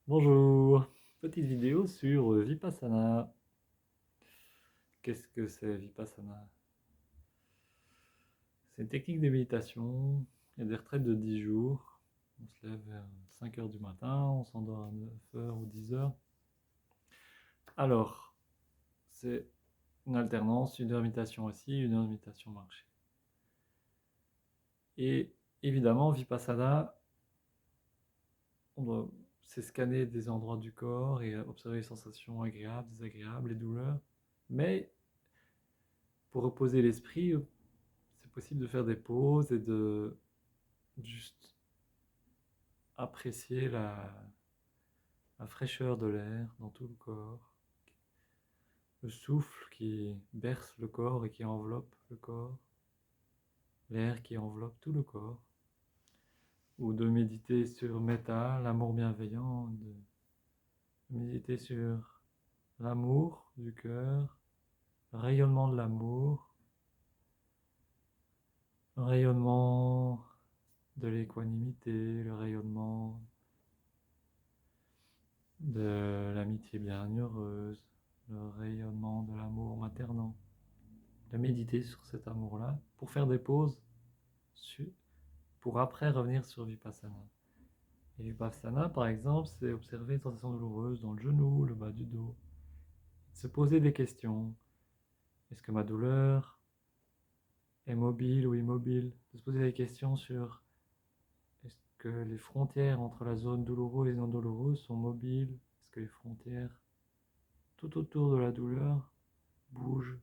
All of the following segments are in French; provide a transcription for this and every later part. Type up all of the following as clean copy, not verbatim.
Bonjour, petite vidéo sur Vipassana. Qu'est-ce que c'est Vipassana? C'est une technique de méditation. Il y a des retraites de 10 jours. On se lève vers 5 heures du matin, on s'endort à 9 heures ou 10 heures. Alors, c'est une alternance, une heure de méditation assis, une heure de méditation marché. Et évidemment, Vipassana, c'est scanner des endroits du corps et observer les sensations agréables, désagréables, les douleurs. Mais pour reposer l'esprit, c'est possible de faire des pauses et de juste apprécier la fraîcheur de l'air dans tout le corps, le souffle qui berce le corps et qui enveloppe le corps, l'air qui enveloppe tout le corps, ou de méditer sur Metta, l'amour bienveillant, de méditer sur l'amour du cœur, le rayonnement de l'amour, le rayonnement de l'équanimité, le rayonnement de l'amitié bienheureuse, le rayonnement de l'amour maternant. De méditer sur cet amour-là pour faire des pauses, pour après revenir sur Vipassana. Et Vipassana, par exemple, c'est observer une sensation douloureuse dans le genou, le bas du dos. Se poser des questions. Est-ce que ma douleur est mobile ou immobile? De se poser des questions sur est-ce que les frontières entre la zone douloureuse et non douloureuse sont mobiles? Est-ce que les frontières tout autour de la douleur bougent?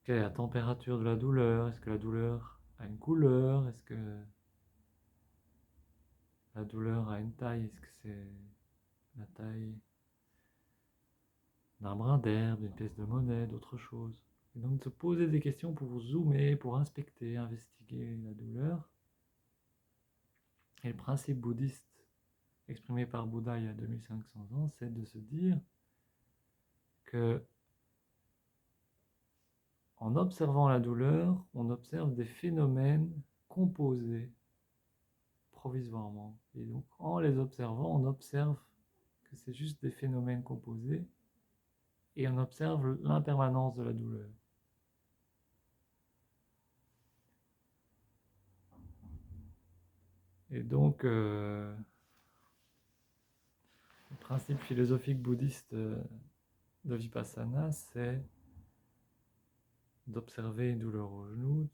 Quelle est la température de la douleur? Est-ce que la douleur a une couleur? Est-ce que la douleur a une taille? Est-ce que c'est la taille d'un brin d'herbe, d'une pièce de monnaie, d'autre chose? Et donc de se poser des questions pour zoomer, pour inspecter, investiguer la douleur. Et le principe bouddhiste exprimé par Bouddha il y a 2500 ans, c'est de se dire que en observant la douleur, on observe des phénomènes composés provisoirement. Et donc, en les observant, on observe que c'est juste des phénomènes composés et on observe l'impermanence de la douleur. Et donc, le principe philosophique bouddhiste de Vipassana, c'est d'observer une douleur au genou,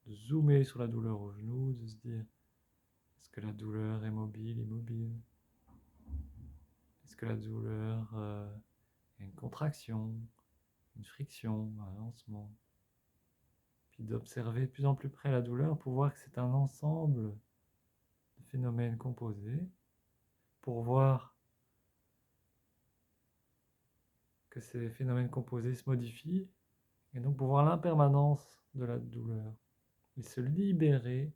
de zoomer sur la douleur au genou, de se dire est-ce que la douleur est mobile, immobile? Est-ce que la douleur a une contraction, une friction, un lancement? Puis d'observer de plus en plus près la douleur pour voir que c'est un ensemble de phénomènes composés, pour voir que ces phénomènes composés se modifient, et donc pour voir l'impermanence de la douleur, et se libérer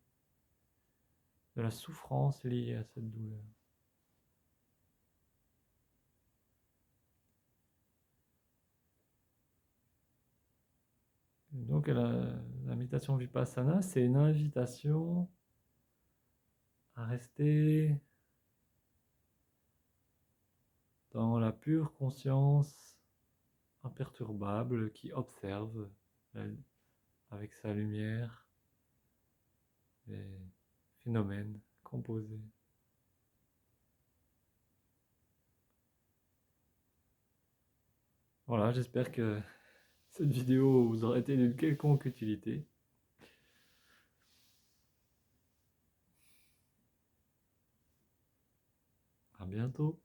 de la souffrance liée à cette douleur. Et donc la méditation Vipassana, c'est une invitation à rester dans la pure conscience imperturbable qui observe avec sa lumière les phénomènes composés. Voilà, j'espère que cette vidéo vous aura été d'une quelconque utilité. À bientôt.